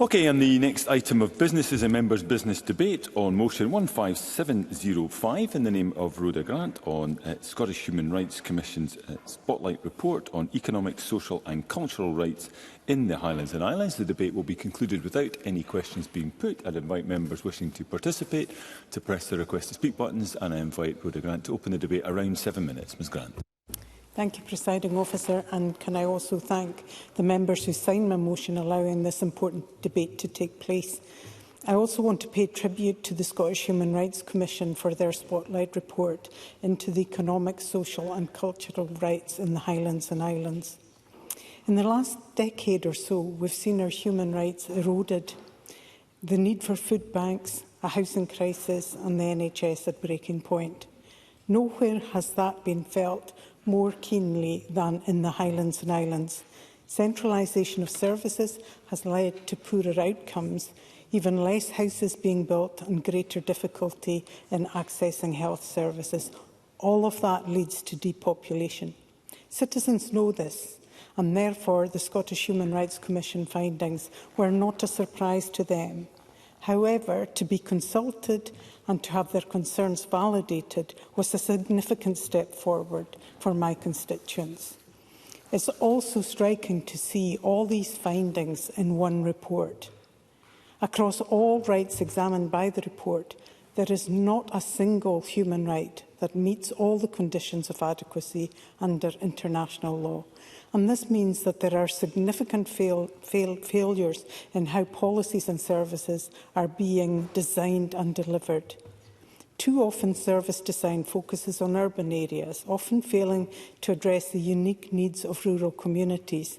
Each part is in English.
Okay, and the next item of business is a members' business debate on motion 15705 in the name of Rhoda Grant on Scottish Human Rights Commission's Spotlight Report on Economic, Social and Cultural Rights in the Highlands and Islands. The debate will be concluded without any questions being put. I'd invite members wishing to participate to press the request to speak buttons, and I invite Rhoda Grant to open the debate around 7 minutes. Ms Grant. Thank you, Presiding Officer, and can I also thank the members who signed my motion allowing this important debate to take place. I also want to pay tribute to the Scottish Human Rights Commission for their Spotlight report into the economic, social and cultural rights in the Highlands and Islands. In the last decade or so, we've seen our human rights eroded. The need for food banks, a housing crisis and the NHS at breaking point. Nowhere has that been felt more keenly than in the Highlands and Islands. Centralisation of services has led to poorer outcomes, even less houses being built and greater difficulty in accessing health services. All of that leads to depopulation. Citizens know this, and therefore the Scottish Human Rights Commission findings were not a surprise to them. However, to be consulted and to have their concerns validated was a significant step forward for my constituents. It's also striking to see all these findings in one report. Across all rights examined by the report, there is not a single human right that meets all the conditions of adequacy under international law. And this means that there are significant failures in how policies and services are being designed and delivered. Too often service design focuses on urban areas, often failing to address the unique needs of rural communities.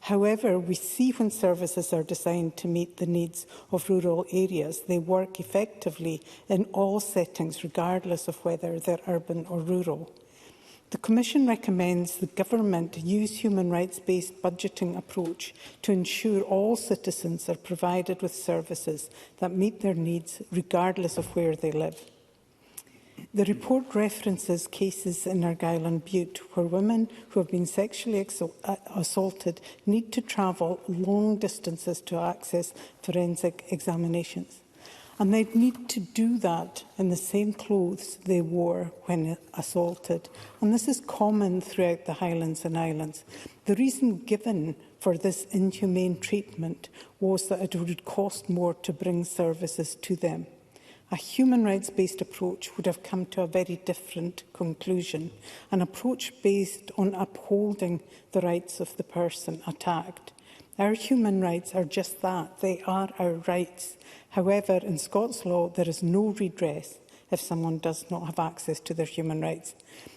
However, we see when services are designed to meet the needs of rural areas, they work effectively in all settings, regardless of whether they're urban or rural. The Commission recommends the Government use human rights-based budgeting approach to ensure all citizens are provided with services that meet their needs, regardless of where they live. The report references cases in Argyll and Bute where women who have been sexually assaulted need to travel long distances to access forensic examinations. And they need to do that in the same clothes they wore when assaulted. And this is common throughout the Highlands and Islands. The reason given for this inhumane treatment was that it would cost more to bring services to them. A human rights-based approach would have come to a very different conclusion, an approach based on upholding the rights of the person attacked. Our human rights are just that, they are our rights. However, in Scots law, there is no redress if someone does not have access to their human rights.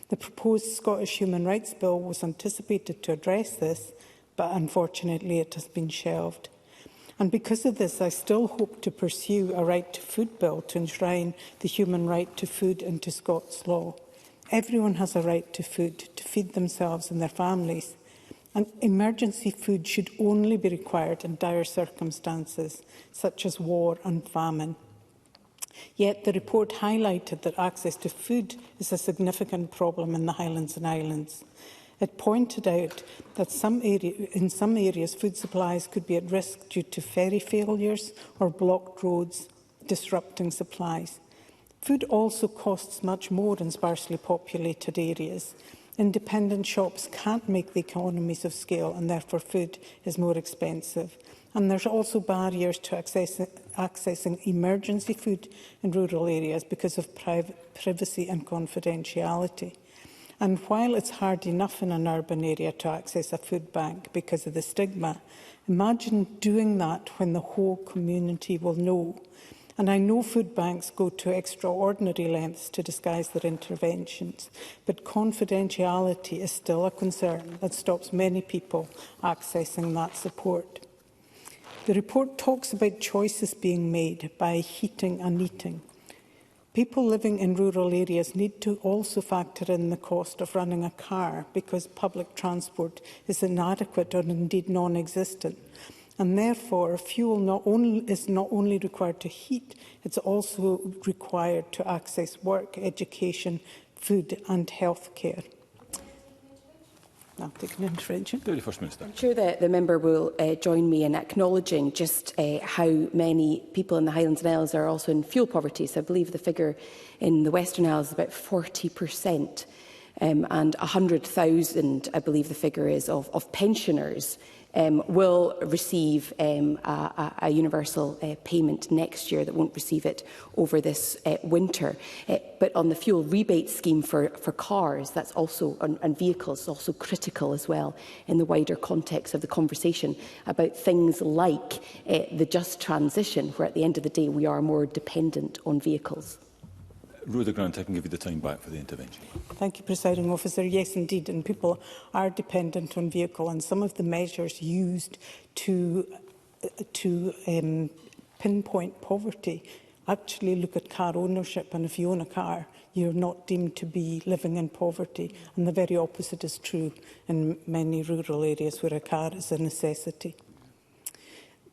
The proposed Scottish Human Rights Bill was anticipated to address this, but unfortunately it has been shelved. And because of this, I still hope to pursue a right to food bill to enshrine the human right to food into Scots law. Everyone has a right to food, to feed themselves and their families. And emergency food should only be required in dire circumstances, such as war and famine. Yet the report highlighted that access to food is a significant problem in the Highlands and Islands. It pointed out that in some areas food supplies could be at risk due to ferry failures or blocked roads disrupting supplies. Food also costs much more in sparsely populated areas. Independent shops can't make the economies of scale and therefore food is more expensive. And there's also barriers to accessing emergency food in rural areas because of privacy and confidentiality. And while it's hard enough in an urban area to access a food bank because of the stigma, imagine doing that when the whole community will know. And I know food banks go to extraordinary lengths to disguise their interventions, but confidentiality is still a concern that stops many people accessing that support. The report talks about choices being made by heating and eating. People living in rural areas need to also factor in the cost of running a car because public transport is inadequate or indeed non-existent. And therefore, fuel is not only required to heat, it's also required to access work, education, food and health care. I'll take an intervention. Deputy First Minister. I'm sure that the member will join me in acknowledging just how many people in the Highlands and Islands are also in fuel poverty. So I believe the figure in the Western Isles is about 40%. And 100,000, I believe the figure is, of pensioners will receive a universal payment next year that won't receive it over this winter. But on the fuel rebate scheme for cars, that's also, and vehicles, also critical as well in the wider context of the conversation about things like the just transition, where at the end of the day we are more dependent on vehicles. Rhoda Grant, I can give you the time back for the intervention. Thank you, Presiding Officer. Yes, indeed, and people are dependent on vehicle, and some of the measures used to pinpoint poverty actually look at car ownership, and if you own a car, you're not deemed to be living in poverty, and the very opposite is true in many rural areas where a car is a necessity.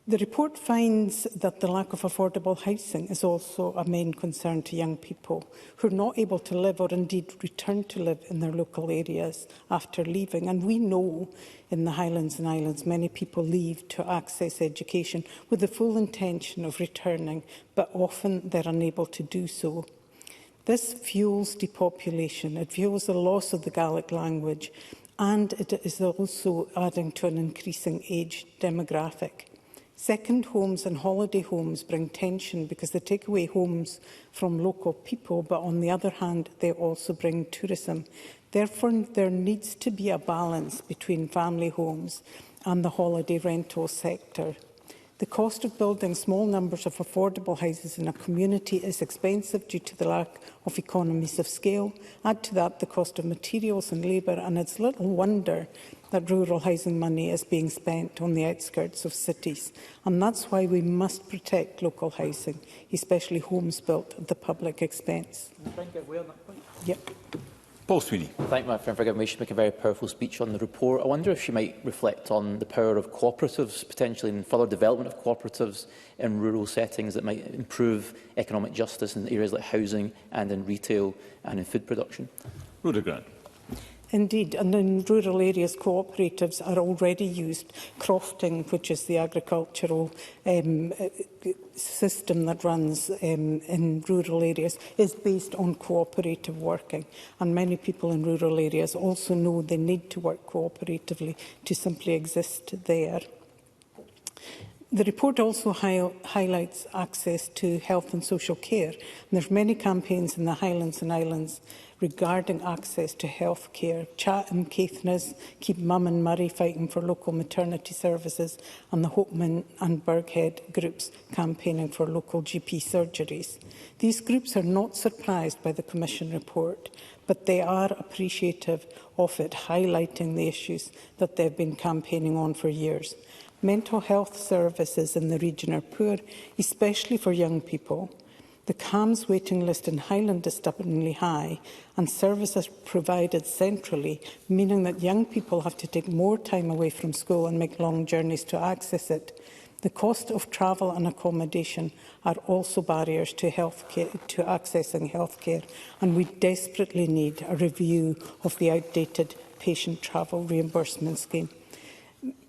The report finds that the lack of affordable housing is also a main concern to young people who are not able to live or indeed return to live in their local areas after leaving. And we know in the Highlands and Islands many people leave to access education with the full intention of returning, but often they're unable to do so. This fuels depopulation, it fuels the loss of the Gaelic language, and it is also adding to an increasing age demographic. Second homes and holiday homes bring tension because they take away homes from local people, but on the other hand, they also bring tourism. Therefore, there needs to be a balance between family homes and the holiday rental sector. The cost of building small numbers of affordable houses in a community is expensive due to the lack of economies of scale. Add to that the cost of materials and labour, and it's little wonder that rural housing money is being spent on the outskirts of cities. And that's why we must protect local housing, especially homes built at the public expense. Yep. Paul Sweeney. Thank my friend for giving me. She make a very powerful speech on the report. I wonder if she might reflect on the power of cooperatives, potentially in further development of cooperatives in rural settings that might improve economic justice in areas like housing and in retail and in food production. Rhoda Grant. Indeed, and in rural areas, cooperatives are already used. Crofting, which is the agricultural system that runs in rural areas, is based on cooperative working. And many people in rural areas also know they need to work cooperatively to simply exist there. The report also highlights access to health and social care. And there's many campaigns in the Highlands and Islands regarding access to health care. Chat and Caithness, Keep Mum and Murray fighting for local maternity services, and the Hopeman and Burghead groups campaigning for local GP surgeries. These groups are not surprised by the Commission report, but they are appreciative of it, highlighting the issues that they've been campaigning on for years. Mental health services in the region are poor, especially for young people. The CAMS waiting list in Highland is stubbornly high, and services provided centrally, meaning that young people have to take more time away from school and make long journeys to access it. The cost of travel and accommodation are also barriers to accessing healthcare, and we desperately need a review of the outdated patient travel reimbursement scheme.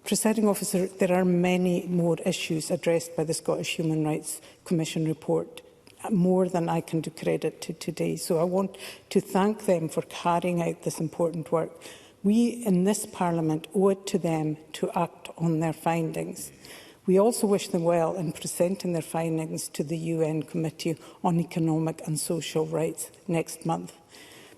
Presiding Officer, there are many more issues addressed by the Scottish Human Rights Commission report, more than I can do credit to today. So I want to thank them for carrying out this important work. We in this Parliament owe it to them to act on their findings. We also wish them well in presenting their findings to the UN Committee on Economic and Social Rights next month.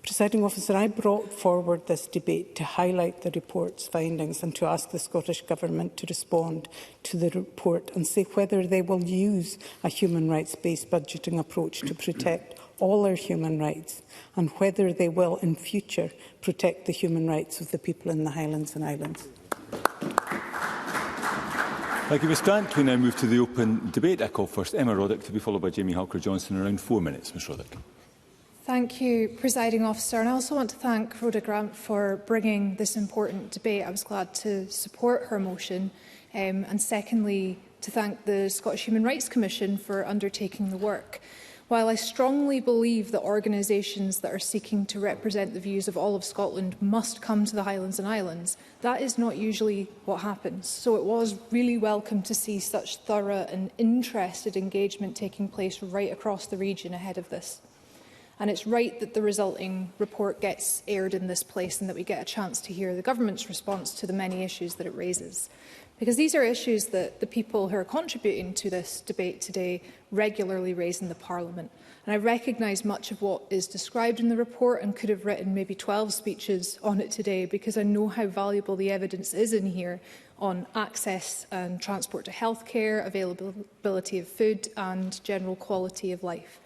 Presiding Officer, I brought forward this debate to highlight the report's findings and to ask the Scottish Government to respond to the report and say whether they will use a human rights-based budgeting approach to protect all our human rights, and whether they will in future protect the human rights of the people in the Highlands and Islands. Thank you, Ms Grant. We now move to the open debate. I call first Emma Roddick to be followed by Jamie Halker-Johnson in around 4 minutes. Ms Roddick. Thank you, Presiding Officer. And I also want to thank Rhoda Grant for bringing this important debate. I was glad to support her motion. And secondly, to thank the Scottish Human Rights Commission for undertaking the work. While I strongly believe that organisations that are seeking to represent the views of all of Scotland must come to the Highlands and Islands, that is not usually what happens. So it was really welcome to see such thorough and interested engagement taking place right across the region ahead of this. And it's right that the resulting report gets aired in this place and that we get a chance to hear the government's response to the many issues that it raises. Because these are issues that the people who are contributing to this debate today regularly raise in the Parliament. And I recognise much of what is described in the report and could have written maybe 12 speeches on it today, because I know how valuable the evidence is in here on access and transport to healthcare, availability of food and general quality of life.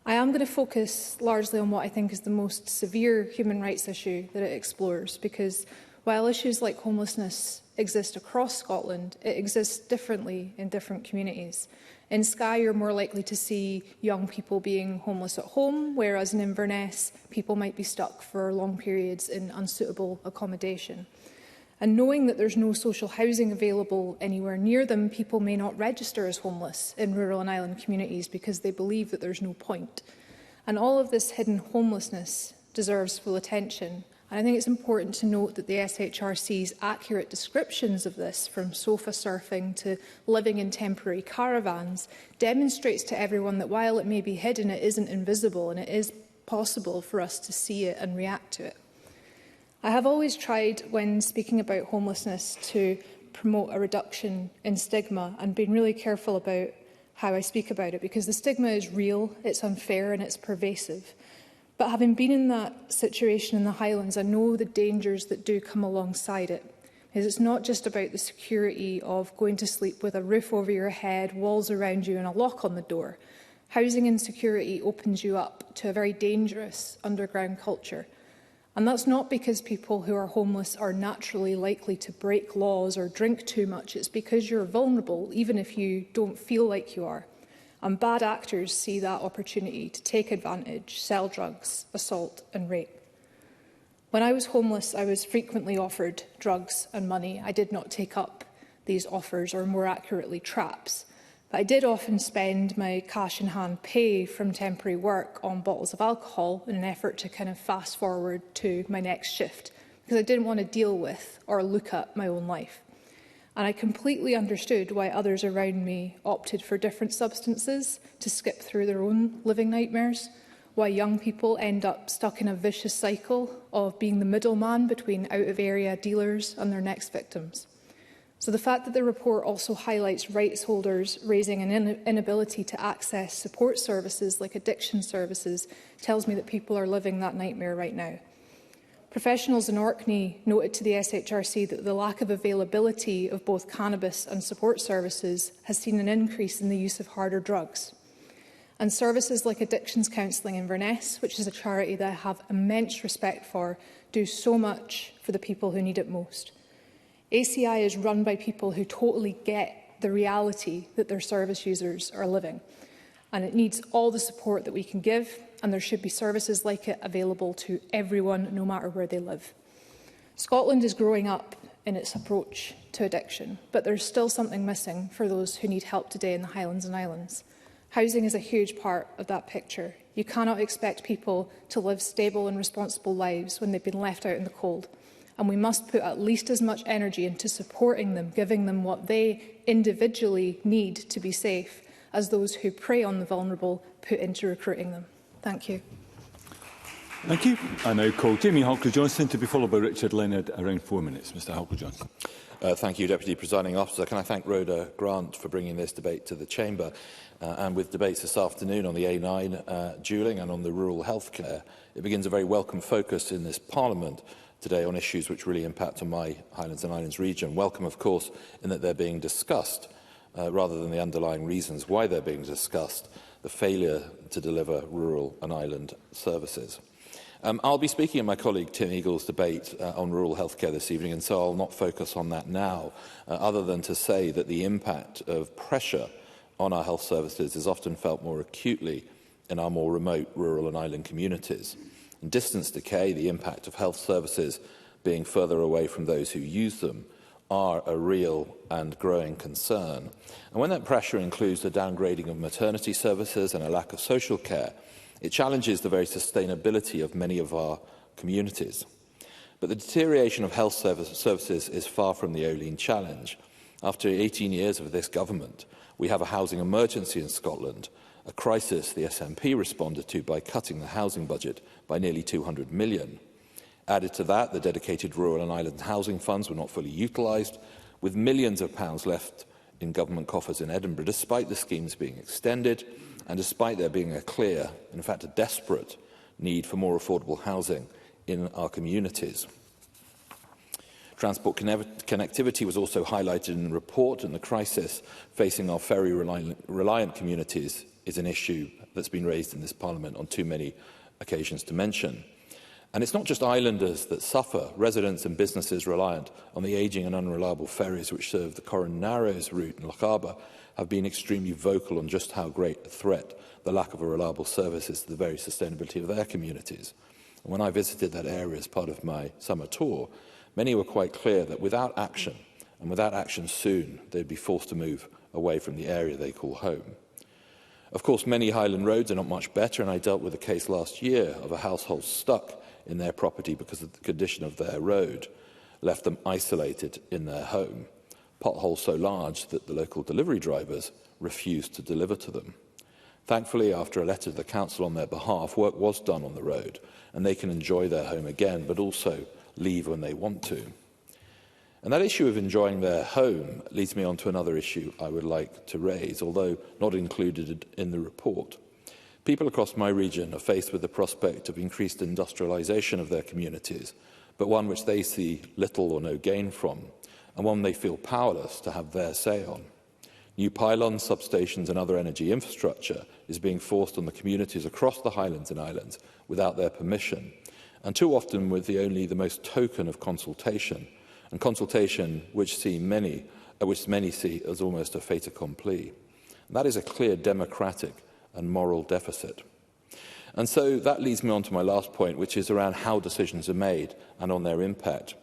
I am going to focus largely on what I think is the most severe human rights issue that it explores, because while issues like homelessness exist across Scotland, it exists differently in different communities. In Skye, you're more likely to see young people being homeless at home, whereas in Inverness, people might be stuck for long periods in unsuitable accommodation. And knowing that there's no social housing available anywhere near them, people may not register as homeless in rural and island communities because they believe that there's no point. And all of this hidden homelessness deserves full attention. And I think it's important to note that the SHRC's accurate descriptions of this, from sofa surfing to living in temporary caravans, demonstrates to everyone that while it may be hidden, it isn't invisible, and it is possible for us to see it and react to it. I have always tried, when speaking about homelessness, to promote a reduction in stigma and been really careful about how I speak about it, because the stigma is real, it's unfair and it's pervasive. But having been in that situation in the Highlands, I know the dangers that do come alongside it. Because it's not just about the security of going to sleep with a roof over your head, walls around you and a lock on the door. Housing insecurity opens you up to a very dangerous underground culture. And that's not because people who are homeless are naturally likely to break laws or drink too much. It's because you're vulnerable, even if you don't feel like you are. And bad actors see that opportunity to take advantage, sell drugs, assault and rape. When I was homeless, I was frequently offered drugs and money. I did not take up these offers, or more accurately, traps. But I did often spend my cash-in-hand pay from temporary work on bottles of alcohol in an effort to kind of fast forward to my next shift, because I didn't want to deal with or look at my own life. And I completely understood why others around me opted for different substances to skip through their own living nightmares, why young people end up stuck in a vicious cycle of being the middleman between out-of-area dealers and their next victims. So the fact that the report also highlights rights holders raising an inability to access support services like addiction services tells me that people are living that nightmare right now. Professionals in Orkney noted to the SHRC that the lack of availability of both cannabis and support services has seen an increase in the use of harder drugs. And services like addictions counselling in Inverness, which is a charity that I have immense respect for, do so much for the people who need it most. ACI is run by people who totally get the reality that their service users are living. And it needs all the support that we can give, and there should be services like it available to everyone, no matter where they live. Scotland is growing up in its approach to addiction, but there's still something missing for those who need help today in the Highlands and Islands. Housing is a huge part of that picture. You cannot expect people to live stable and responsible lives when they've been left out in the cold. And we must put at least as much energy into supporting them, giving them what they individually need to be safe, as those who prey on the vulnerable put into recruiting them. Thank you. Thank you. I now call Jamie Halker-Johnson to be followed by Richard Leonard, around 4 minutes. Mr Halker-Johnson. Thank you, Deputy Presiding Officer. Can I thank Rhoda Grant for bringing this debate to the Chamber? And with debates this afternoon on the A9 dualling and on the rural healthcare, it begins a very welcome focus in this Parliament today on issues which really impact on my Highlands and Islands region. Welcome, of course, in that they're being discussed, rather than the underlying reasons why they're being discussed, the failure to deliver rural and island services. I'll be speaking in my colleague Tim Eagle's debate on rural healthcare this evening, and so I'll not focus on that now, other than to say that the impact of pressure on our health services is often felt more acutely in our more remote rural and island communities. In distance decay, the impact of health services being further away from those who use them, are a real and growing concern. And when that pressure includes the downgrading of maternity services and a lack of social care, it challenges the very sustainability of many of our communities. But the deterioration of health services is far from the only challenge. After 18 years of this government, we have a housing emergency in Scotland, a crisis the SNP responded to by cutting the housing budget by nearly £200 million. Added to that, the dedicated rural and island housing funds were not fully utilised, with millions of pounds left in government coffers in Edinburgh, despite the schemes being extended and despite there being a clear, in fact a desperate, need for more affordable housing in our communities. Transport connectivity was also highlighted in the report, and the crisis facing our ferry-reliant communities is an issue that's been raised in this Parliament on too many occasions to mention. And it's not just islanders that suffer. Residents and businesses reliant on the ageing and unreliable ferries which serve the Corran Narrows route in Lochaber have been extremely vocal on just how great a threat the lack of a reliable service is to the very sustainability of their communities. And when I visited that area as part of my summer tour, many were quite clear that without action, and without action soon, they'd be forced to move away from the area they call home. Of course, many Highland roads are not much better, and I dealt with a case last year of a household stuck in their property because of the condition of their road, left them isolated in their home, potholes so large that the local delivery drivers refused to deliver to them. Thankfully, after a letter to the council on their behalf, work was done on the road, and they can enjoy their home again, but also leave when they want to. And that issue of enjoying their home leads me on to another issue I would like to raise, although not included in the report. People across my region are faced with the prospect of increased industrialisation of their communities, but one which they see little or no gain from, and one they feel powerless to have their say on. New pylons, substations and other energy infrastructure is being forced on the communities across the Highlands and Islands without their permission, and too often with only the most token of consultation, and consultation which many see as almost a fait accompli. That is a clear democratic and moral deficit. And so that leads me on to my last point, which is around how decisions are made and on their impact.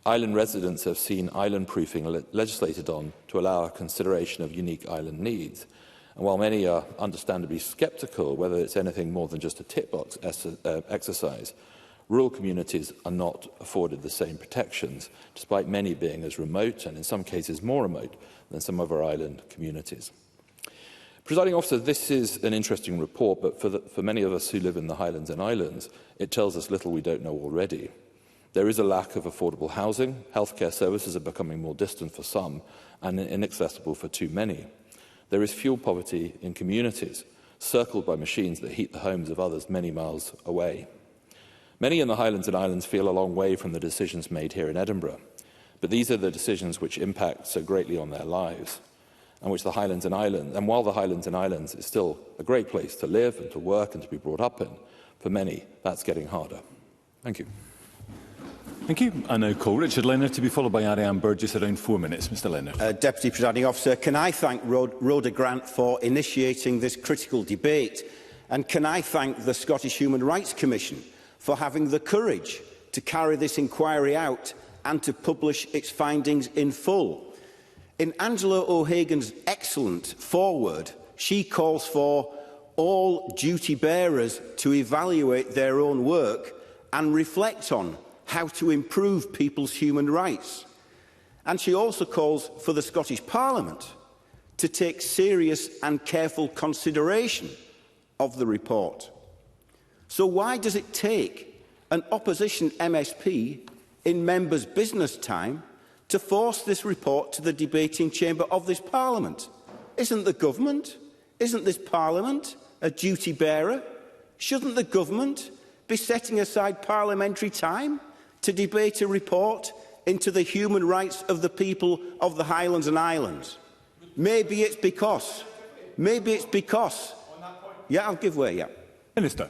Island residents have seen island proofing legislated on to allow a consideration of unique island needs. And while many are understandably sceptical whether it's anything more than just a tick box exercise, rural communities are not afforded the same protections, despite many being as remote and in some cases more remote than some of our island communities. Presiding Officer, this is an interesting report, but for many of us who live in the Highlands and Islands, it tells us little we don't know already. There is a lack of affordable housing, healthcare services are becoming more distant for some and inaccessible for too many. There is fuel poverty in communities, circled by machines that heat the homes of others many miles away. Many in the Highlands and Islands feel a long way from the decisions made here in Edinburgh, but these are the decisions which impact so greatly on their lives, and while the Highlands and Islands is still a great place to live and to work and to be brought up in, for many that's getting harder. Thank you. Thank you. I now call Richard Leonard to be followed by Ariane Burgess, around 4 minutes. Mr Leonard. Deputy Presiding Officer, can I thank Rhoda Grant for initiating this critical debate, and can I thank the Scottish Human Rights Commission for having the courage to carry this inquiry out and to publish its findings in full. In Angela O'Hagan's excellent foreword, she calls for all duty bearers to evaluate their own work and reflect on how to improve people's human rights. And she also calls for the Scottish Parliament to take serious and careful consideration of the report. So why does it take an opposition MSP in members' business time to force this report to the debating chamber of this Parliament? Isn't the government, isn't this Parliament a duty bearer? Shouldn't the government be setting aside parliamentary time to debate a report into the human rights of the people of the Highlands and Islands? Maybe it's because. Yeah, I'll give way, yeah. Minister.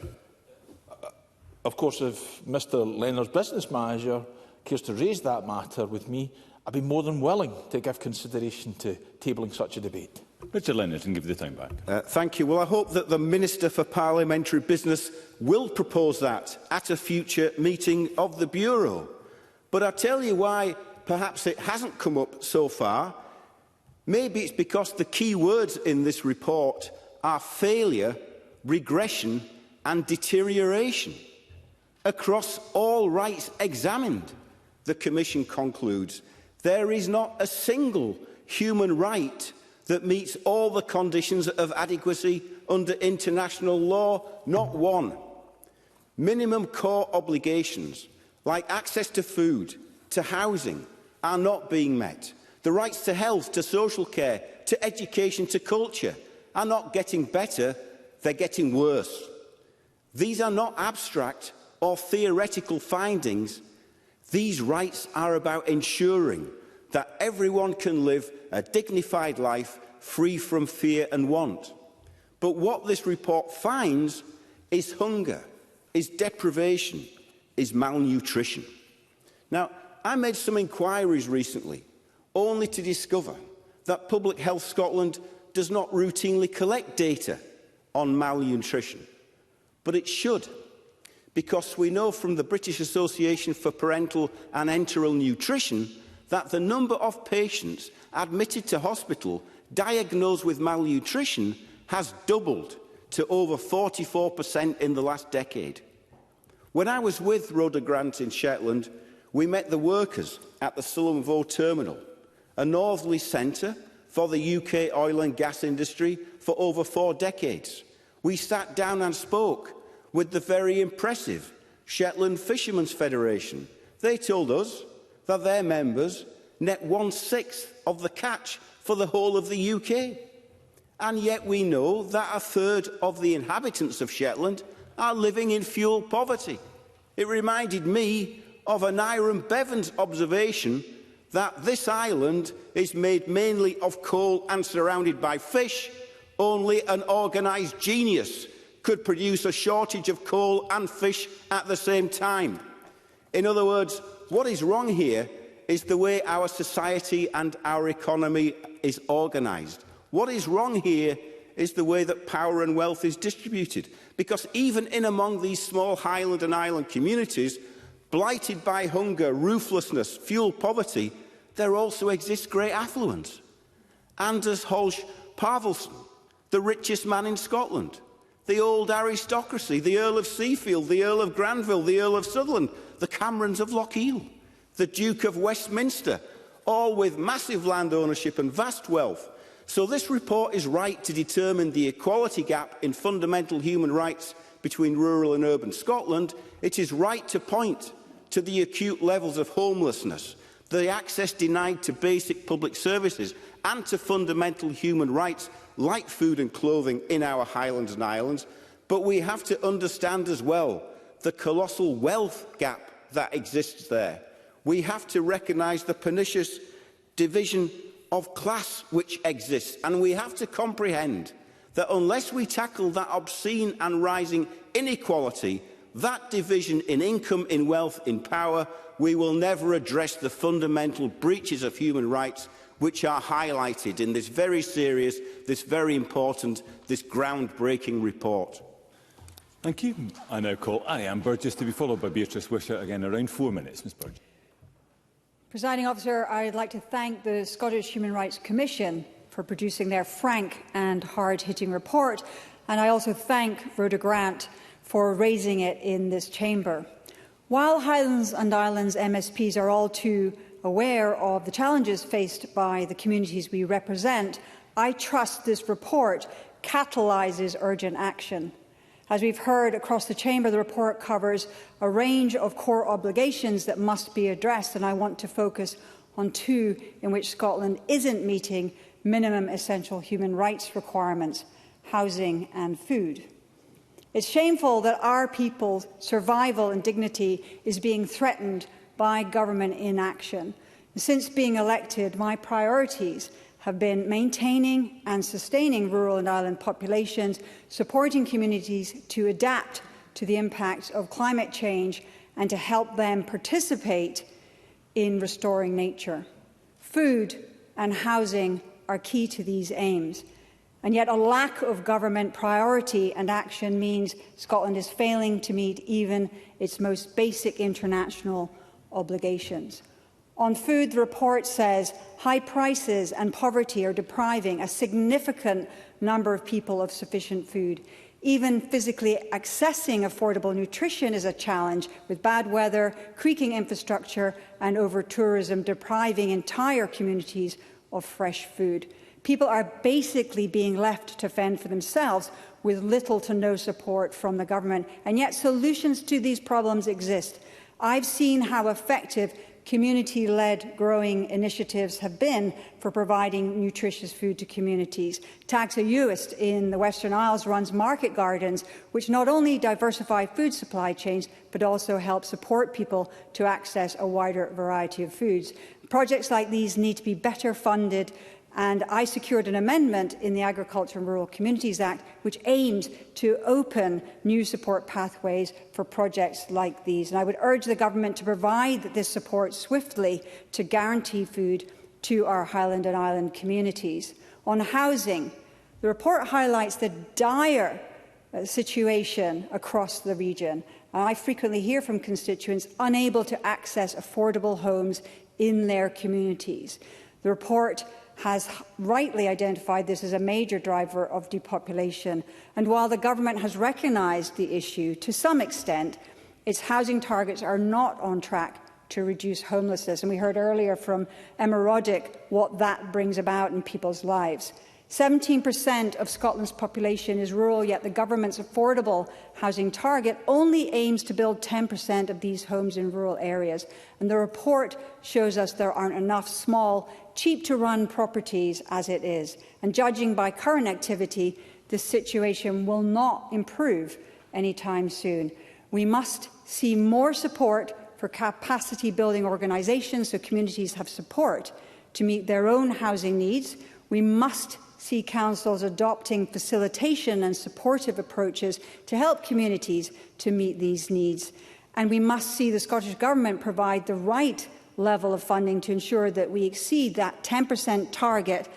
Of course, if Mr Leonard's business manager cares to raise that matter with me, I'd be more than willing to give consideration to tabling such a debate. Richard Leonard, and give you the time back. Thank you. Well, I hope that the Minister for Parliamentary Business will propose that at a future meeting of the Bureau. But I tell you why perhaps it hasn't come up so far, maybe it's because the key words in this report are failure, regression and deterioration. Across all rights examined, the Commission concludes, there is not a single human right that meets all the conditions of adequacy under international law, not one. Minimum core obligations, like access to food, to housing, are not being met. The rights to health, to social care, to education, to culture are not getting better, they're getting worse. These are not abstract or theoretical findings. These rights are about ensuring that everyone can live a dignified life free from fear and want. But what this report finds is hunger, is deprivation, is malnutrition. Now, I made some inquiries recently, only to discover that Public Health Scotland does not routinely collect data on malnutrition. But it should, because we know from the British Association for Parental and Enteral Nutrition that the number of patients admitted to hospital diagnosed with malnutrition has doubled to over 44% in the last decade. When I was with Rhoda Grant in Shetland, we met the workers at the Sullom Voe terminal, a northerly centre for the UK oil and gas industry for over 4 decades. We sat down and spoke with the very impressive Shetland Fishermen's Federation. They told us that their members net 1/6 of the catch for the whole of the UK. And yet we know that 1/3 of the inhabitants of Shetland are living in fuel poverty. It reminded me of an Hiram Bevan's observation that this island is made mainly of coal and surrounded by fish. Only an organised genius could produce a shortage of coal and fish at the same time. In other words, what is wrong here is the way our society and our economy is organised. What is wrong here is the way that power and wealth is distributed. Because even in among these small Highland and Island communities, blighted by hunger, ruthlessness, fuel poverty, there also exists great affluence. Anders Holsch Parvelson, the richest man in Scotland, the old aristocracy, the Earl of Seafield, the Earl of Granville, the Earl of Sutherland, the Camerons of Lochiel, the Duke of Westminster, all with massive land ownership and vast wealth. So this report is right to determine the equality gap in fundamental human rights between rural and urban Scotland. It is right to point to the acute levels of homelessness, the access denied to basic public services and to fundamental human rights like food and clothing in our Highlands and Islands. But we have to understand as well the colossal wealth gap that exists there. We have to recognise the pernicious division of class which exists, and we have to comprehend that unless we tackle that obscene and rising inequality, that division in income, in wealth, in power, we will never address the fundamental breaches of human rights which are highlighted in this very serious, this very important, this groundbreaking report. Thank you. I now call Anne Burgess to be followed by Beatrice Wishart. Again, around 4 minutes. Ms Burgess. Presiding Officer, I'd like to thank the Scottish Human Rights Commission for producing their frank and hard-hitting report, and I also thank Rhoda Grant for raising it in this chamber. While Highlands and Islands MSPs are all too aware of the challenges faced by the communities we represent, I trust this report catalyses urgent action. As we've heard across the chamber, the report covers a range of core obligations that must be addressed, and I want to focus on 2 in which Scotland isn't meeting minimum essential human rights requirements: housing and food. It's shameful that our people's survival and dignity is being threatened by government inaction. Since being elected, my priorities have been maintaining and sustaining rural and island populations, supporting communities to adapt to the impact of climate change and to help them participate in restoring nature. Food and housing are key to these aims. And yet a lack of government priority and action means Scotland is failing to meet even its most basic international obligations. On food, the report says high prices and poverty are depriving a significant number of people of sufficient food. Even physically accessing affordable nutrition is a challenge, with bad weather, creaking infrastructure and over-tourism depriving entire communities of fresh food. People are basically being left to fend for themselves with little to no support from the government, and yet solutions to these problems exist. I've seen how effective community-led growing initiatives have been for providing nutritious food to communities. Taxa Uist in the Western Isles runs market gardens, which not only diversify food supply chains, but also help support people to access a wider variety of foods. Projects like these need to be better funded, and I secured an amendment in the Agriculture and Rural Communities Act which aims to open new support pathways for projects like these. And I would urge the Government to provide this support swiftly to guarantee food to our Highland and Island communities. On housing, the report highlights the dire situation across the region. And I frequently hear from constituents unable to access affordable homes in their communities. The report has rightly identified this as a major driver of depopulation. And while the government has recognised the issue to some extent, its housing targets are not on track to reduce homelessness. And we heard earlier from Emma Roddick what that brings about in people's lives. 17% of Scotland's population is rural, yet the government's affordable housing target only aims to build 10% of these homes in rural areas. And the report shows us there aren't enough small, cheap-to-run properties as it is. And judging by current activity, this situation will not improve anytime soon. We must see more support for capacity-building organisations so communities have support to meet their own housing needs. We must see councils adopting facilitation and supportive approaches to help communities to meet these needs. And we must see the Scottish Government provide the right level of funding to ensure that we exceed that 10% target.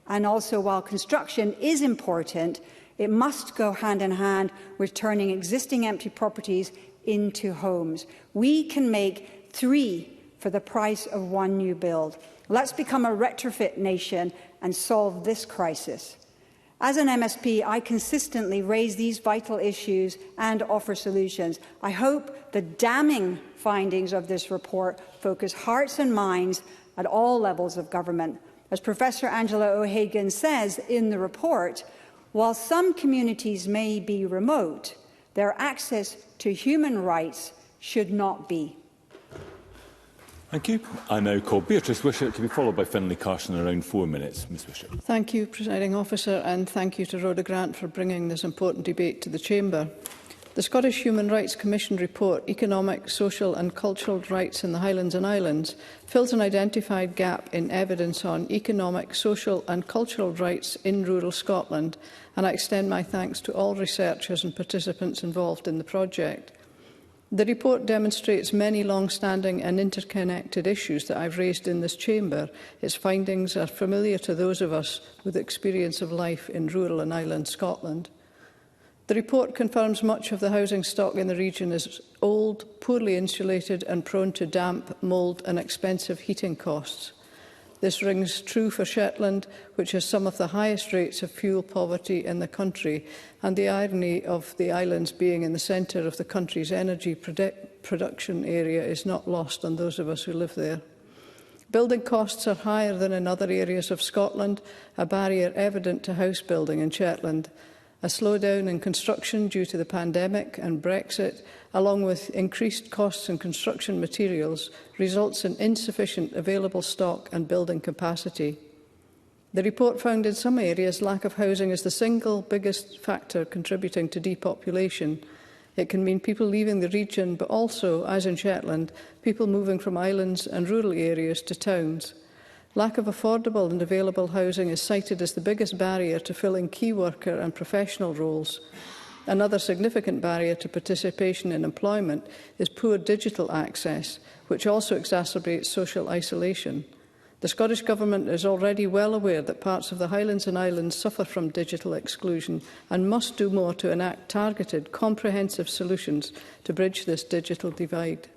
And also, while construction is important, it must go hand in hand with turning existing empty properties into homes. We can make 3 for the price of 1 new build. Let's become a retrofit nation and solve this crisis. As an MSP, I consistently raise these vital issues and offer solutions. I hope the damning findings of this report focus hearts and minds at all levels of government. As Professor Angela O'Hagan says in the report, while some communities may be remote, their access to human rights should not be. Thank you. I now call Beatrice Wishart to be followed by Finlay Carson in around 4 minutes. Ms Wishart. Thank you, Presiding Officer, and thank you to Rhoda Grant for bringing this important debate to the Chamber. The Scottish Human Rights Commission report, Economic, Social and Cultural Rights in the Highlands and Islands, fills an identified gap in evidence on economic, social and cultural rights in rural Scotland, and I extend my thanks to all researchers and participants involved in the project. The report demonstrates many long-standing and interconnected issues that I've raised in this chamber. Its findings are familiar to those of us with experience of life in rural and island Scotland. The report confirms much of the housing stock in the region is old, poorly insulated and prone to damp, mould and expensive heating costs. This rings true for Shetland, which has some of the highest rates of fuel poverty in the country, and the irony of the islands being in the centre of the country's energy production area is not lost on those of us who live there. Building costs are higher than in other areas of Scotland, a barrier evident to house building in Shetland. A slowdown in construction due to the pandemic and Brexit, along with increased costs in construction materials, results in insufficient available stock and building capacity. The report found in some areas lack of housing is the single biggest factor contributing to depopulation. It can mean people leaving the region, but also, as in Shetland, people moving from islands and rural areas to towns. Lack of affordable and available housing is cited as the biggest barrier to filling key worker and professional roles. Another significant barrier to participation in employment is poor digital access, which also exacerbates social isolation. The Scottish Government is already well aware that parts of the Highlands and Islands suffer from digital exclusion and must do more to enact targeted, comprehensive solutions to bridge this digital divide.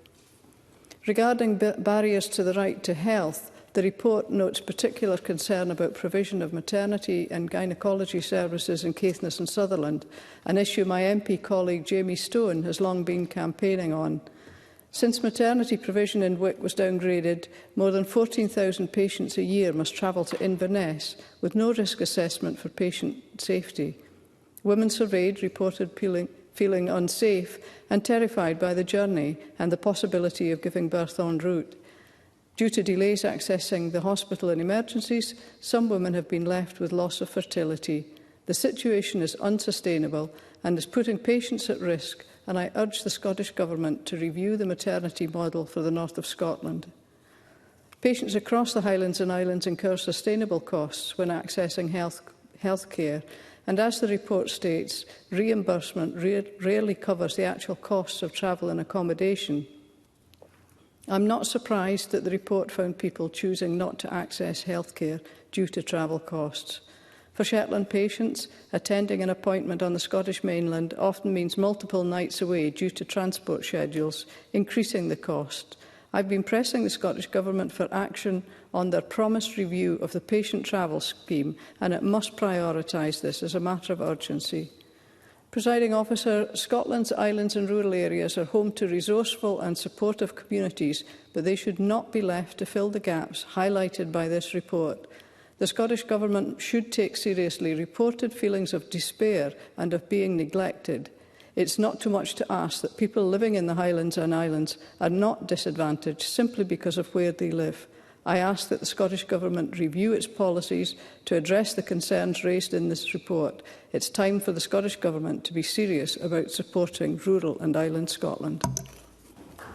Regarding barriers to the right to health, the report notes particular concern about provision of maternity and gynaecology services in Caithness and Sutherland, an issue my MP colleague Jamie Stone has long been campaigning on. Since maternity provision in Wick was downgraded, more than 14,000 patients a year must travel to Inverness with no risk assessment for patient safety. Women surveyed reported feeling unsafe and terrified by the journey and the possibility of giving birth en route. Due to delays accessing the hospital and emergencies, some women have been left with loss of fertility. The situation is unsustainable and is putting patients at risk, and I urge the Scottish Government to review the maternity model for the north of Scotland. Patients across the Highlands and Islands incur sustainable costs when accessing health care, and as the report states, reimbursement rarely covers the actual costs of travel and accommodation. I'm not surprised that the report found people choosing not to access healthcare due to travel costs. For Shetland patients, attending an appointment on the Scottish mainland often means multiple nights away due to transport schedules, increasing the cost. I've been pressing the Scottish Government for action on their promised review of the patient travel scheme, and it must prioritise this as a matter of urgency. Presiding Officer, Scotland's islands and rural areas are home to resourceful and supportive communities, but they should not be left to fill the gaps highlighted by this report. The Scottish Government should take seriously reported feelings of despair and of being neglected. It's not too much to ask that people living in the Highlands and Islands are not disadvantaged simply because of where they live. I ask that the Scottish Government review its policies to address the concerns raised in this report. It's time for the Scottish Government to be serious about supporting rural and island Scotland.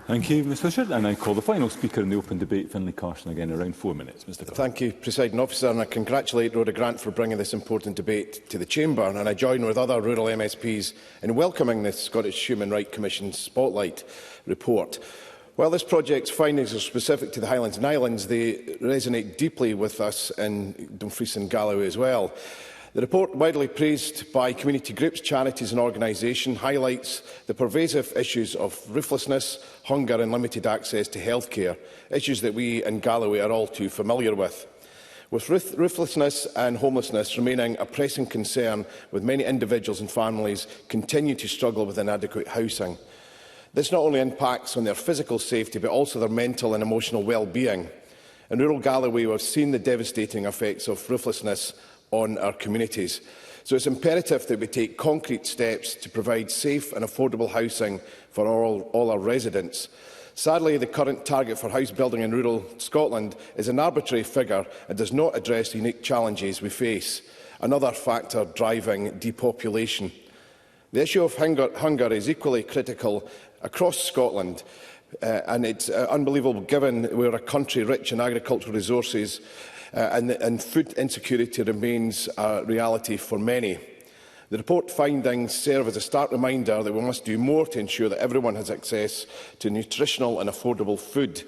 Thank you, Ms Fisher. And I call the final speaker in the open debate, Finlay Carson, again, around 4 minutes. Mr Carson. Thank you, Presiding Officer, and I congratulate Rhoda Grant for bringing this important debate to the Chamber, and I join with other rural MSPs in welcoming the Scottish Human Rights Commission's Spotlight report. While this project's findings are specific to the Highlands and Islands, they resonate deeply with us in Dumfries and Galloway as well. The report, widely praised by community groups, charities and organisations, highlights the pervasive issues of ruthlessness, hunger and limited access to healthcare, issues that we in Galloway are all too familiar with. With ruthlessness and homelessness remaining a pressing concern, with many individuals and families continue to struggle with inadequate housing. This not only impacts on their physical safety, but also their mental and emotional well-being. In rural Galloway, we have seen the devastating effects of ruthlessness on our communities. So it's imperative that we take concrete steps to provide safe and affordable housing for all our residents. Sadly, the current target for house building in rural Scotland is an arbitrary figure and does not address the unique challenges we face, another factor driving depopulation. The issue of hunger is equally critical across Scotland, and it's unbelievable given we're a country rich in agricultural resources and food insecurity remains a reality for many. The report findings serve as a stark reminder that we must do more to ensure that everyone has access to nutritional and affordable food.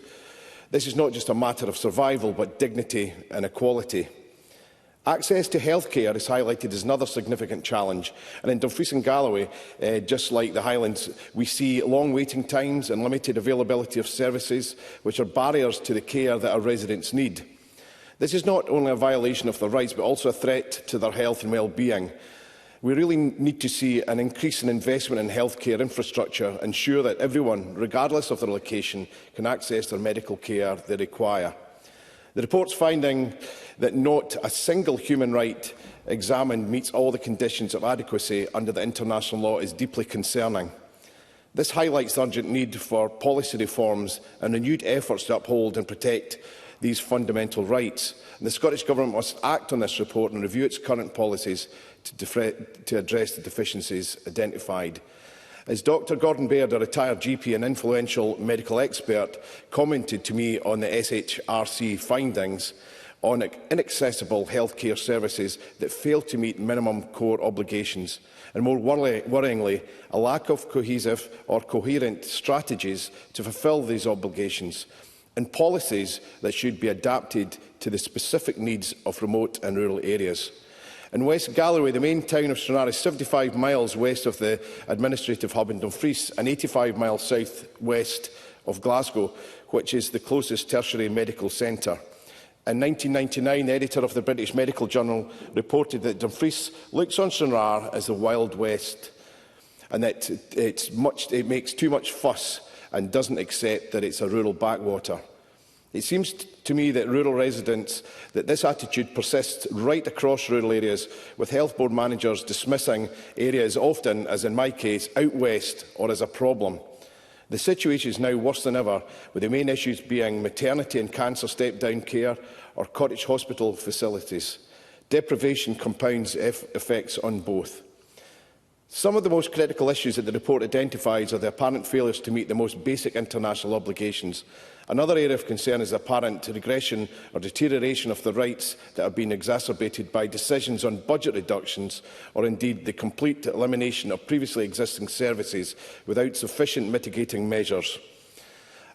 This is not just a matter of survival, but dignity and equality. Access to healthcare is highlighted as another significant challenge, and in Dumfries and Galloway, just like the Highlands, we see long waiting times and limited availability of services, which are barriers to the care that our residents need. This is not only a violation of their rights, but also a threat to their health and well-being. We really need to see an increase in investment in healthcare infrastructure, ensure that everyone, regardless of their location, can access their medical care they require. The report's finding that not a single human right examined meets all the conditions of adequacy under the international law is deeply concerning. This highlights the urgent need for policy reforms and renewed efforts to uphold and protect these fundamental rights. And the Scottish Government must act on this report and review its current policies to address the deficiencies identified. As Dr Gordon Baird, a retired GP and influential medical expert, commented to me on the SHRC findings on inaccessible healthcare services that fail to meet minimum core obligations, and more worryingly, a lack of cohesive or coherent strategies to fulfil these obligations, and policies that should be adapted to the specific needs of remote and rural areas. In West Galloway, the main town of Stranraer is 75 miles west of the administrative hub in Dumfries and 85 miles south-west of Glasgow, which is the closest tertiary medical centre. In 1999, the editor of the British Medical Journal reported that Dumfries looks on Stranraer as the Wild West, and that it makes too much fuss and doesn't accept that it's a rural backwater. It seems to me that rural residents that this attitude persists right across rural areas, with health board managers dismissing areas often, as in my case, out west or as a problem. The situation is now worse than ever, with the main issues being maternity and cancer step-down care or cottage hospital facilities. Deprivation compounds effects on both. Some of the most critical issues that the report identifies are the apparent failures to meet the most basic international obligations. Another area of concern is the apparent regression or deterioration of the rights that have been exacerbated by decisions on budget reductions, or indeed the complete elimination of previously existing services without sufficient mitigating measures.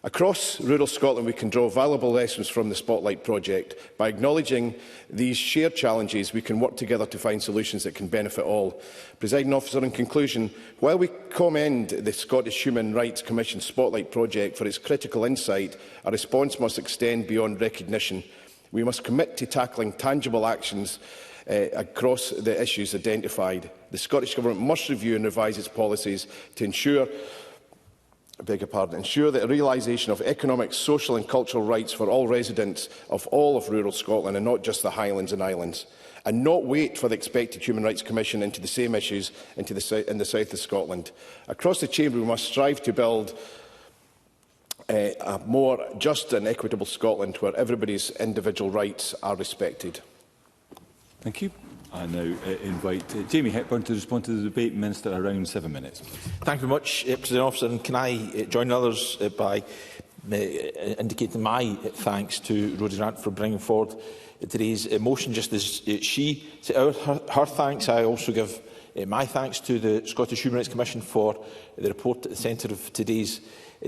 Across rural Scotland, we can draw valuable lessons from the Spotlight project. By acknowledging these shared challenges, we can work together to find solutions that can benefit all. Presiding Officer, in conclusion, while we commend the Scottish Human Rights Commission Spotlight project for its critical insight, a response must extend beyond recognition. We must commit to tackling tangible actions across the issues identified. The Scottish Government must review and revise its policies to ensure that a realisation of economic, social and cultural rights for all residents of all of rural Scotland, and not just the Highlands and Islands, and not wait for the expected Human Rights Commission into the same issues in the south of Scotland. Across the Chamber, we must strive to build a more just and equitable Scotland where everybody's individual rights are respected. Thank you. I now invite Jamie Hepburn to respond to the debate. Minister, around 7 minutes. Thank you very much, President Officer. And can I join others by indicating my thanks to Rhoda Grant for bringing forward today's motion, just as she set out her thanks. I also give my thanks to the Scottish Human Rights Commission for the report at the centre of today's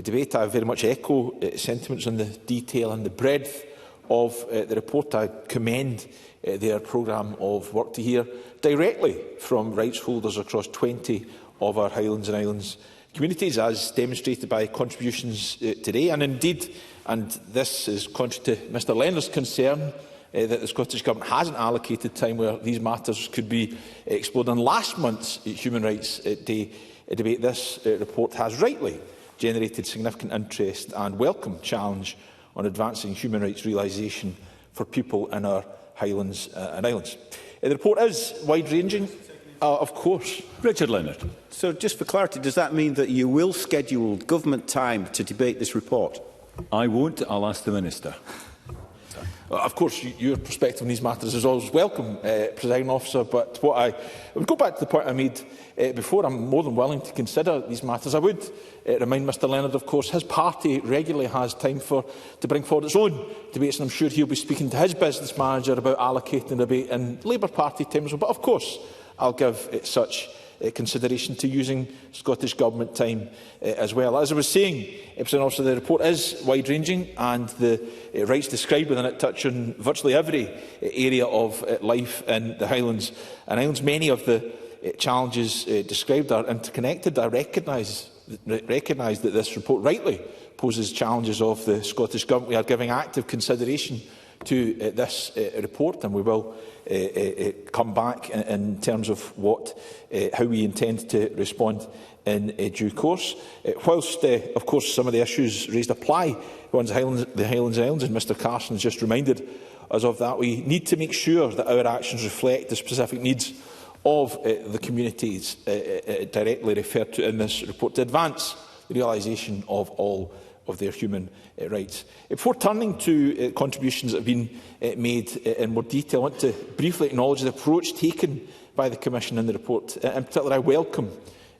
debate. I very much echo sentiments on the detail and the breadth of the report. I commend their programme of work to hear directly from rights holders across 20 of our Highlands and Islands communities, as demonstrated by contributions today. And indeed, and this is contrary to Mr Leonard's concern, that the Scottish Government hasn't allocated time where these matters could be explored. On last month's Human Rights Day debate, this report has rightly generated significant interest and welcome challenge on advancing human rights realisation for people in our Highlands and Islands. The report is wide-ranging, of course. Richard Leonard. So, just for clarity, does that mean that you will schedule government time to debate this report? I won't. I'll ask the Minister. Of course, your perspective on these matters is always welcome, Presiding Officer, but I would go back to the point I made before. I'm more than willing to consider these matters. I would remind Mr Leonard, of course, his party regularly has time to bring forward its own debates, and I'm sure he'll be speaking to his business manager about allocating a debate in Labour Party time as well. But of course, I'll give such consideration to using Scottish Government time as well. As I was saying, the report is wide-ranging, and the rights described within it touch on virtually every area of life in the Highlands and Islands. Many of the challenges described are interconnected. I recognise that this report rightly poses challenges of the Scottish Government. We are giving active consideration to this report, and we will come back in terms of how we intend to respond in due course. Whilst, of course, some of the issues raised apply to the Highlands and Islands, and Mr Carson has just reminded us of that, we need to make sure that our actions reflect the specific needs of the communities directly referred to in this report, to advance the realisation of all of their human rights. Before turning to contributions that have been made in more detail, I want to briefly acknowledge the approach taken by the Commission in the report. In particular, I welcome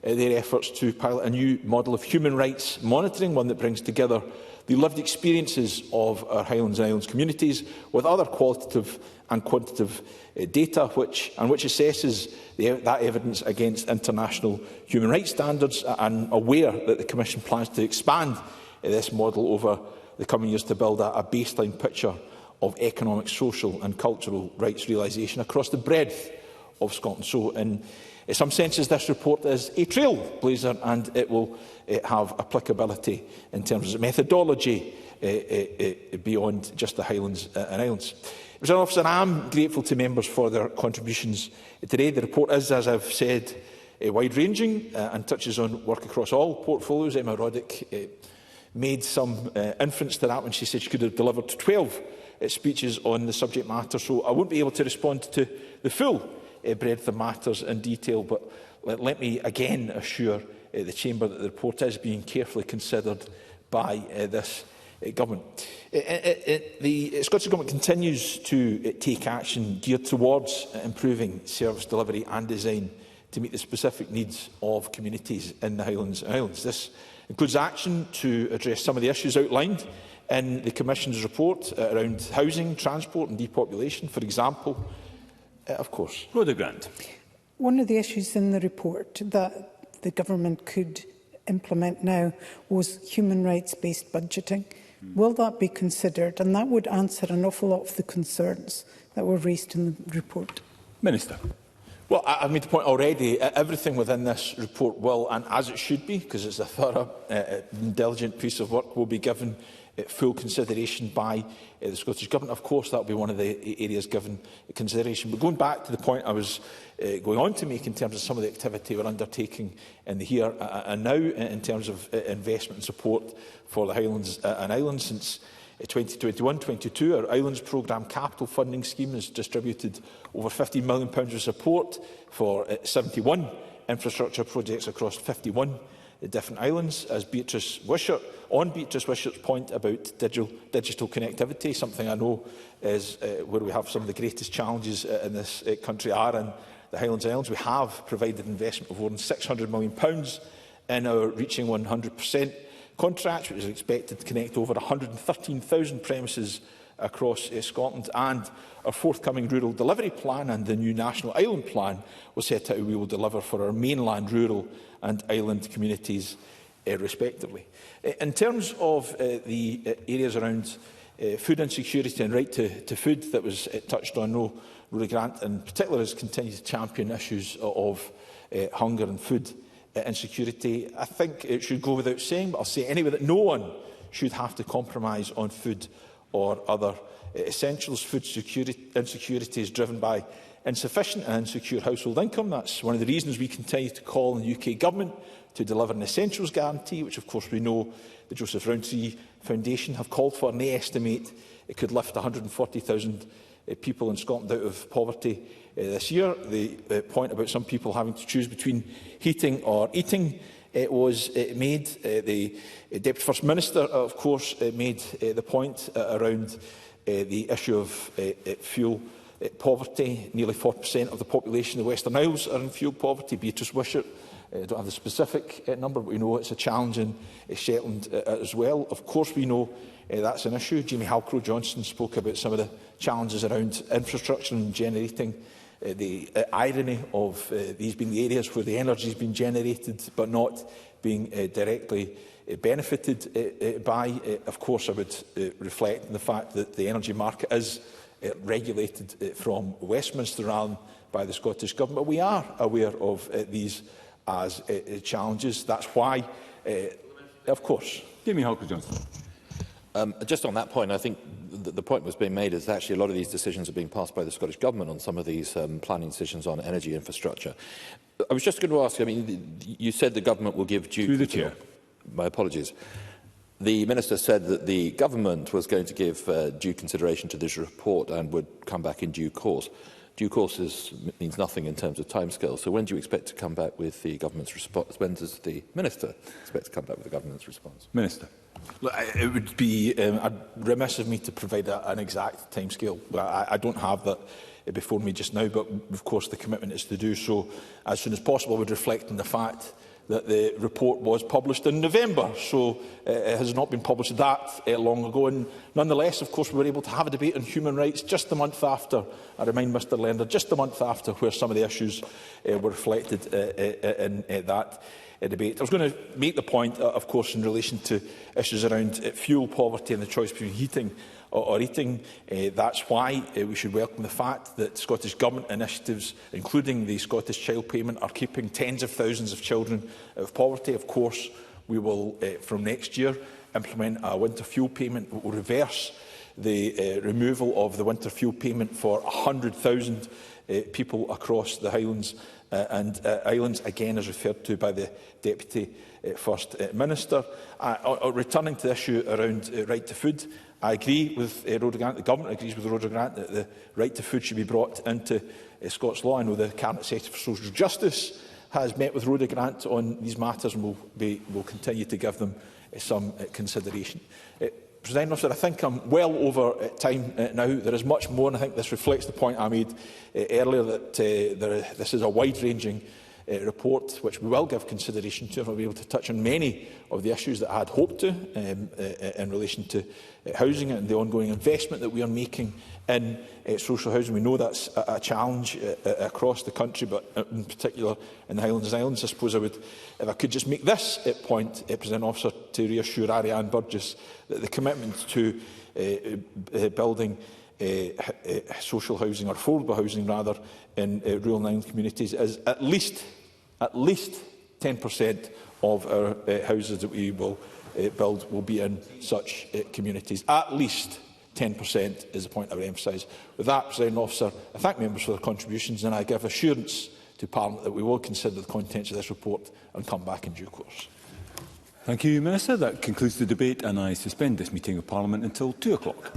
their efforts to pilot a new model of human rights monitoring, one that brings together the lived experiences of our Highlands and Islands communities with other qualitative and quantitative data, which assesses that evidence against international human rights standards. I'm aware that the Commission plans to expand this model over the coming years to build a baseline picture of economic, social and cultural rights realisation across the breadth of Scotland. So, in some senses, this report is a trailblazer, and it will have applicability in terms of methodology beyond just the Highlands and Islands. Presiding Officer, I am grateful to members for their contributions today. The report is, as I've said, wide-ranging and touches on work across all portfolios. Emma Roddick made some inference to that when she said she could have delivered 12 speeches on the subject matter, so I won't be able to respond to the full breadth of matters in detail, but let me again assure the Chamber that the report is being carefully considered by this Government. The Scottish Government continues to take action geared towards improving service delivery and design to meet the specific needs of communities in the Highlands and Islands. This includes action to address some of the issues outlined in the Commission's report around housing, transport and depopulation, for example, of course. Rhoda Grant. One of the issues in the report that the Government could implement now was human rights-based budgeting. Will that be considered? And that would answer an awful lot of the concerns that were raised in the report. Minister. Well, I've made the point already. Everything within this report will, and as it should be, because it's a thorough, diligent piece of work, will be given full consideration by the Scottish Government. Of course, that will be one of the areas given consideration. But going back to the point I was going on to make in terms of some of the activity we're undertaking in the here and now in terms of investment and support for the Highlands and Islands, since 2021-22, our Islands Programme Capital Funding Scheme has distributed over £15 million of support for 71 infrastructure projects across 51 different islands. As Beatrice Wishart's point about digital connectivity, something I know is where we have some of the greatest challenges in this country are in the Highlands and Islands. We have provided investment of more than £600 million in our Reaching 100% contract, which is expected to connect over 113,000 premises across Scotland, and our forthcoming rural delivery plan and the new national island plan will set out how we will deliver for our mainland, rural and island communities respectively. In terms of the areas around food insecurity and right to food that was touched on, Rhoda Grant in particular has continued to champion issues of hunger and food insecurity. I think it should go without saying, but I'll say anyway, that no one should have to compromise on food or other essentials. Food insecurity is driven by insufficient and insecure household income. That's one of the reasons we continue to call on the UK Government to deliver an essentials guarantee, which of course we know the Joseph Rowntree Foundation have called for, and they estimate it could lift 140,000 people in Scotland out of poverty this year. The point about some people having to choose between heating or eating was made. The Deputy First Minister, of course, made the point around the issue of fuel poverty. Nearly 40% of the population of the Western Isles are in fuel poverty. Beatrice Wishart, I don't have the specific number, but we know it's a challenge in Shetland as well. Of course, we know that's an issue. Jamie Halcrow-Johnson spoke about some of the challenges around infrastructure and generating. The irony of these being the areas where the energy has been generated but not being directly benefited by. Of course, I would reflect on the fact that the energy market is regulated from Westminster rather than by the Scottish Government. But we are aware of these as challenges. That's why, of course. Jamie Halcrow-Johnson. Just on that point, I think the point was being made is that actually a lot of these decisions are being passed by the Scottish Government on some of these planning decisions on energy infrastructure. I was just going to ask, I mean, you said the Government will give due... Through the Chair. My apologies. The Minister said that the Government was going to give due consideration to this report and would come back in due course. Due course means nothing in terms of timescale. So when do you expect to come back with the Government's response? When does the Minister expect to come back with the Government's response? Minister. Look, it would be remiss of me to provide an exact timescale. I don't have that before me just now, but of course the commitment is to do so as soon as possible. I would reflect on the fact that the report was published in November, so it has not been published that long ago. And nonetheless, of course, we were able to have a debate on human rights just a month after, I remind Mr Lender, just a month after where some of the issues were reflected in that debate. I was going to make the point, of course, in relation to issues around fuel poverty and the choice between heating or eating. That's why we should welcome the fact that Scottish Government initiatives, including the Scottish Child Payment, are keeping tens of thousands of children out of poverty. Of course, we will, from next year, implement a winter fuel payment that will reverse the removal of the winter fuel payment for 100,000 people across the Highlands and Islands, again as referred to by the Deputy First Minister. Returning to the issue around right to food, I agree with Rhoda Grant, the Government agrees with Rhoda Grant that the right to food should be brought into Scots law. I know the Cabinet Secretary for Social Justice has met with Rhoda Grant on these matters and will continue to give them some consideration. Presiding Officer, I think I'm well over time now. There is much more, and I think this reflects the point I made earlier that this is a wide-ranging report which we will give consideration to, and we'll be able to touch on many of the issues that I had hoped to in relation to housing and the ongoing investment that we are making in social housing. We know that's a challenge across the country, but in particular in the Highlands and Islands. I suppose if I could just make this point, Presiding Officer, to reassure Ariane Burgess that the commitment to building social housing, or affordable housing rather, in rural and island communities is at least 10% of our houses that we will build will be in such communities. At least 10% is the point I would emphasise. With that, Presiding Officer, I thank members for their contributions, and I give assurance to Parliament that we will consider the contents of this report and come back in due course. Thank you, Minister. That concludes the debate, and I suspend this meeting of Parliament until 2 o'clock.